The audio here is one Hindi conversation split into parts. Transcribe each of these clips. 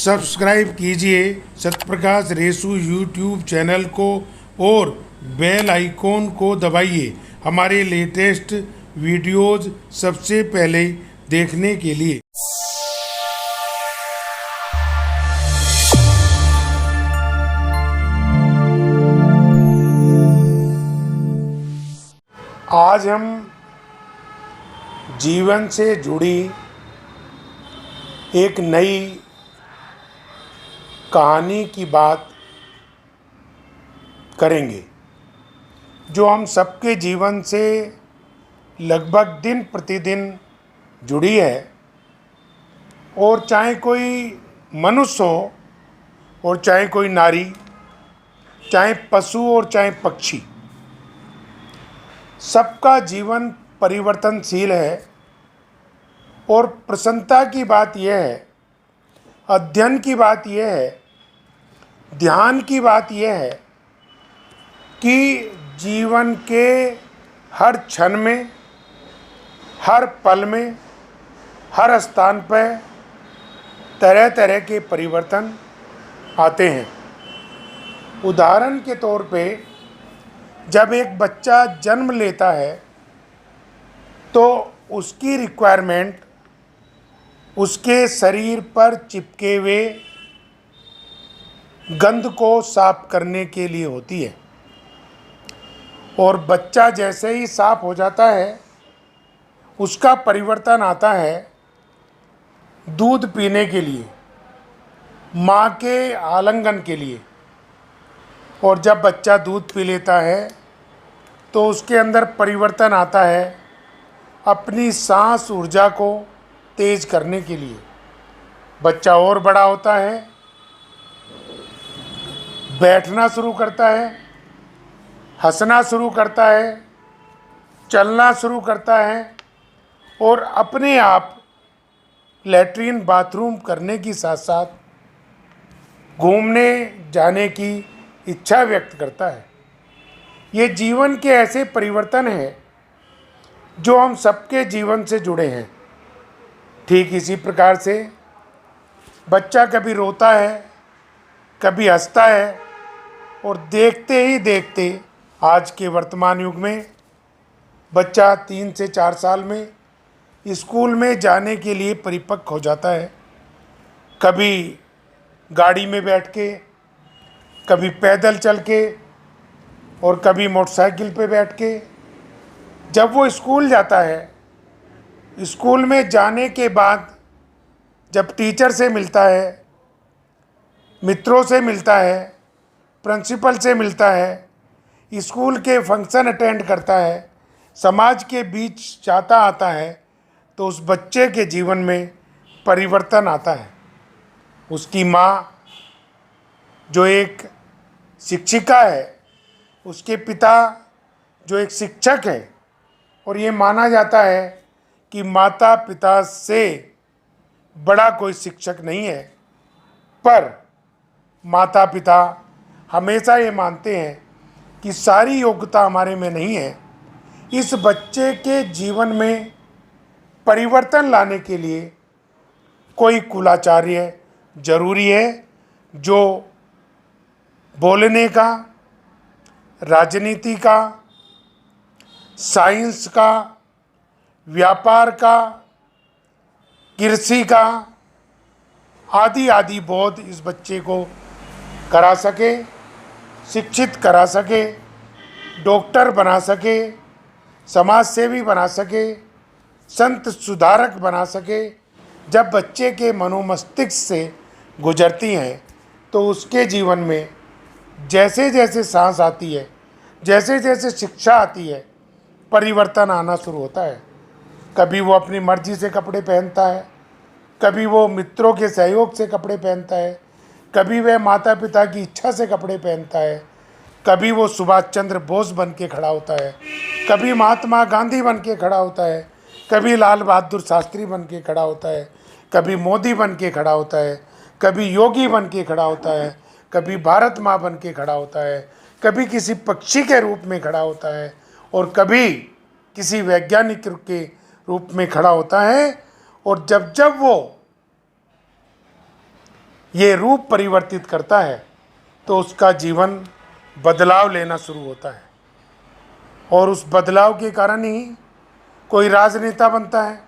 सब्सक्राइब कीजिए सत्यप्रकाश रेसू यूट्यूब चैनल को और बेल आइकॉन को दबाइए हमारे लेटेस्ट वीडियोज़ सबसे पहले देखने के लिए। आज हम जीवन से जुड़ी एक नई कहानी की बात करेंगे जो हम सबके जीवन से लगभग दिन प्रतिदिन जुड़ी है। और चाहे कोई मनुष्य हो और चाहे कोई नारी, चाहे पशु और चाहे पक्षी, सबका जीवन परिवर्तनशील है। और प्रसन्नता की बात यह है, अध्ययन की बात यह है, ध्यान की बात यह है कि जीवन के हर क्षण में, हर पल में, हर स्थान पर तरह तरह के परिवर्तन आते हैं। उदाहरण के तौर पे जब एक बच्चा जन्म लेता है तो उसकी रिक्वायरमेंट उसके शरीर पर चिपके हुए गंध को साफ करने के लिए होती है। और बच्चा जैसे ही साफ हो जाता है उसका परिवर्तन आता है दूध पीने के लिए, माँ के आलिंगन के लिए। और जब बच्चा दूध पी लेता है तो उसके अंदर परिवर्तन आता है अपनी सांस ऊर्जा को तेज करने के लिए। बच्चा और बड़ा होता है, बैठना शुरू करता है, हंसना शुरू करता है, चलना शुरू करता है और अपने आप लैट्रीन बाथरूम करने के साथ साथ घूमने जाने की इच्छा व्यक्त करता है। ये जीवन के ऐसे परिवर्तन हैं जो हम सबके जीवन से जुड़े हैं। ठीक इसी प्रकार से बच्चा कभी रोता है, कभी हंसता है और देखते ही देखते आज के वर्तमान युग में बच्चा 3 से 4 साल में स्कूल में जाने के लिए परिपक्व हो जाता है। कभी गाड़ी में बैठ के, कभी पैदल चल के और कभी मोटरसाइकिल पे बैठ के। जब वो स्कूल जाता है, स्कूल में जाने के बाद जब टीचर से मिलता है, मित्रों से मिलता है, प्रिंसिपल से मिलता है, स्कूल के फंक्शन अटेंड करता है, समाज के बीच जाता आता है, तो उस बच्चे के जीवन में परिवर्तन आता है। उसकी माँ जो एक शिक्षिका है, उसके पिता जो एक शिक्षक है, और ये माना जाता है कि माता पिता से बड़ा कोई शिक्षक नहीं है। पर माता पिता हमेशा ये मानते हैं कि सारी योग्यता हमारे में नहीं है। इस बच्चे के जीवन में परिवर्तन लाने के लिए कोई कुलाचार्य जरूरी है जो बोलने का, राजनीति का, साइंस का, व्यापार का, कृषि का आदि आदि बोध इस बच्चे को करा सके, शिक्षित करा सके, डॉक्टर बना सके, समाज सेवी बना सके, संत सुधारक बना सके। जब बच्चे के मनोमस्तिष्क से गुजरती हैं तो उसके जीवन में जैसे जैसे सांस आती है, जैसे जैसे शिक्षा आती है, परिवर्तन आना शुरू होता है। कभी वो अपनी मर्जी से कपड़े पहनता है, कभी वो मित्रों के सहयोग से कपड़े पहनता है, कभी वह माता पिता की इच्छा से कपड़े पहनता है, कभी वो सुभाष चंद्र बोस बन के खड़ा होता है, कभी महात्मा गांधी बन के खड़ा होता है, कभी लाल बहादुर शास्त्री बन के खड़ा होता है, कभी मोदी बन के खड़ा होता है, कभी योगी बन के खड़ा होता है, कभी भारत माँ बन के खड़ा होता है, कभी किसी पक्षी के रूप में खड़ा होता है और कभी किसी वैज्ञानिक के रूप में खड़ा होता है। और जब जब वो ये रूप परिवर्तित करता है तो उसका जीवन बदलाव लेना शुरू होता है, और उस बदलाव के कारण ही कोई राजनेता बनता है,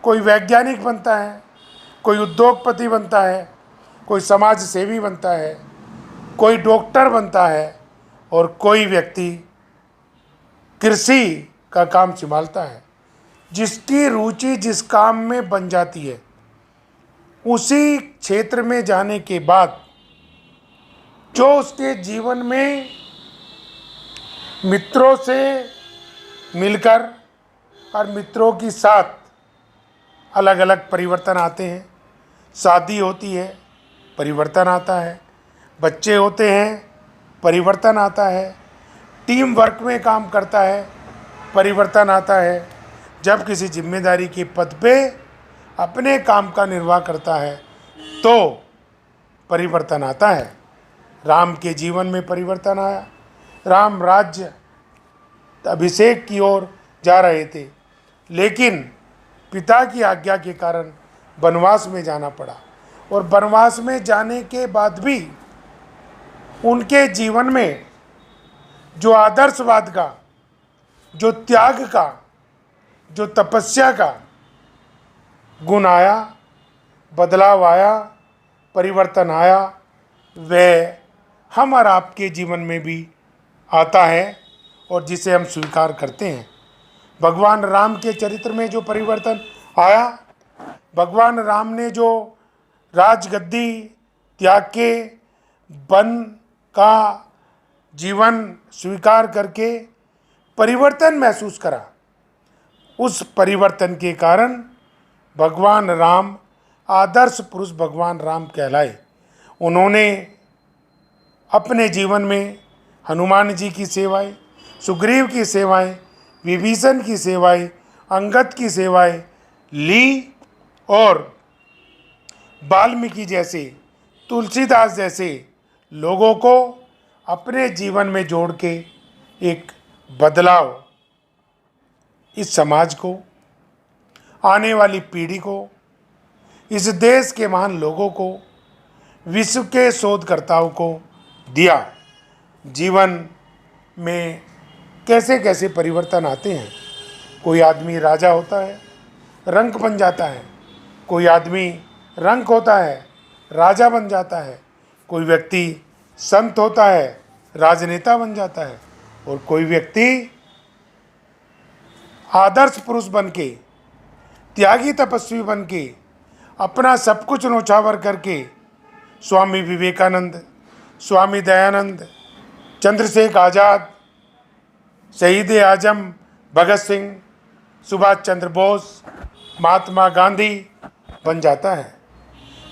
कोई वैज्ञानिक बनता है, कोई उद्योगपति बनता है, कोई समाज सेवी बनता है, कोई डॉक्टर बनता है, और कोई व्यक्ति कृषि का काम संभालता है। जिसकी रुचि जिस काम में बन जाती है, उसी क्षेत्र में जाने के बाद जो उसके जीवन में मित्रों से मिलकर और मित्रों के साथ अलग अलग परिवर्तन आते हैं। शादी होती है, परिवर्तन आता है। बच्चे होते हैं, परिवर्तन आता है। टीम वर्क में काम करता है, परिवर्तन आता है। जब किसी जिम्मेदारी के पद पे अपने काम का निर्वाह करता है तो परिवर्तन आता है। राम के जीवन में परिवर्तन आया। राम राज्य अभिषेक की ओर जा रहे थे, लेकिन पिता की आज्ञा के कारण वनवास में जाना पड़ा, और वनवास में जाने के बाद भी उनके जीवन में जो आदर्शवाद का, जो त्याग का, जो तपस्या का गुण आया, बदलाव आया, परिवर्तन आया, वह हम और आपके जीवन में भी आता है और जिसे हम स्वीकार करते हैं। भगवान राम के चरित्र में जो परिवर्तन आया, भगवान राम ने जो राजगद्दी त्याग के वन का जीवन स्वीकार करके परिवर्तन महसूस करा, उस परिवर्तन के कारण भगवान राम आदर्श पुरुष भगवान राम कहलाए। उन्होंने अपने जीवन में हनुमान जी की सेवाएं, सुग्रीव की सेवाएं, विभीषण की सेवाएं, अंगद की सेवाएं ली, और वाल्मीकि जैसे, तुलसीदास जैसे लोगों को अपने जीवन में जोड़ के एक बदलाव इस समाज को, आने वाली पीढ़ी को, इस देश के महान लोगों को, विश्व के शोधकर्ताओं को दिया। जीवन में कैसे कैसे परिवर्तन आते हैं। कोई आदमी राजा होता है, रंक बन जाता है। कोई आदमी रंक होता है, राजा बन जाता है। कोई व्यक्ति संत होता है, राजनेता बन जाता है। और कोई व्यक्ति आदर्श पुरुष बन के, त्यागी तपस्वी बन के, अपना सब कुछ न्योछावर करके स्वामी विवेकानंद, स्वामी दयानंद, चंद्रशेखर आज़ाद, शहीद आजम भगत सिंह, सुभाष चंद्र बोस, महात्मा गांधी बन जाता है।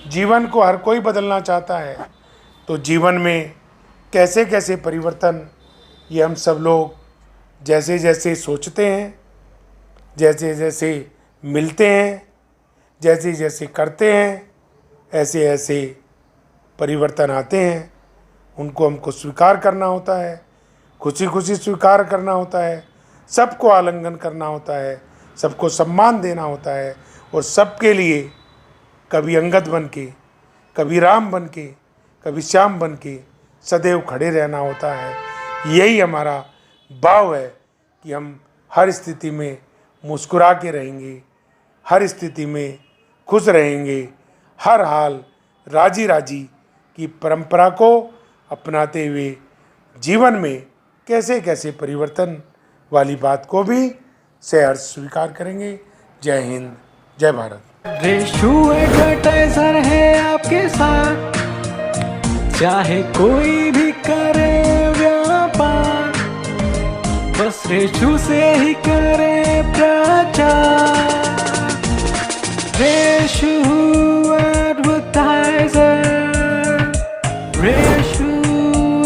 जीवन को हर कोई बदलना चाहता है, तो जीवन में कैसे कैसे परिवर्तन, ये हम सब लोग जैसे जैसे सोचते हैं, जैसे जैसे मिलते हैं, जैसे जैसे करते हैं, ऐसे ऐसे परिवर्तन आते हैं। उनको हमको स्वीकार करना होता है, खुशी खुशी स्वीकार करना होता है, सबको आलिंगन करना होता है, सबको सम्मान देना होता है, और सबके लिए कभी अंगद बन के, कभी राम बन के, कभी श्याम बन के सदैव खड़े रहना होता है। यही हमारा भाव है कि हम हर स्थिति में मुस्कुरा के रहेंगे, हर स्थिति में खुश रहेंगे, हर हाल राजी राजी की परंपरा को अपनाते हुए जीवन में कैसे कैसे परिवर्तन वाली बात को भी सहर्ष स्वीकार करेंगे। जय हिंद, जय भारत। रेशु एडवर्टाइजर है आपके साथ, चाहे कोई भी करे व्यापार, बस रेशु से ही करे प्रचार। Reshu advertiser, Reshu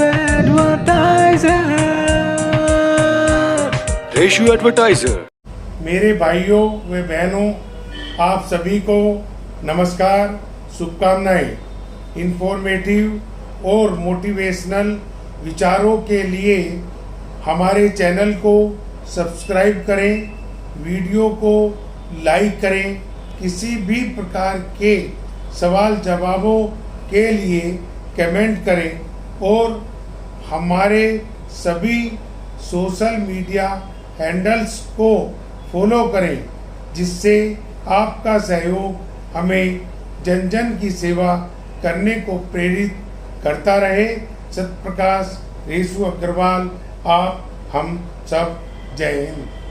advertiser, Reshu advertiser. मेरे भाइयों व बहनों, आप सभी को नमस्कार, शुभकामनाएं। इंफॉर्मेटिव और मोटिवेशनल विचारों के लिए हमारे चैनल को सब्सक्राइब करें, वीडियो को लाइक करें। किसी भी प्रकार के सवाल जवाबों के लिए कमेंट करें और हमारे सभी सोशल मीडिया हैंडल्स को फॉलो करें, जिससे आपका सहयोग हमें जन जन की सेवा करने को प्रेरित करता रहे। सत्यप्रकाश रेशु अग्रवाल, आप हम सब, जय हिंद।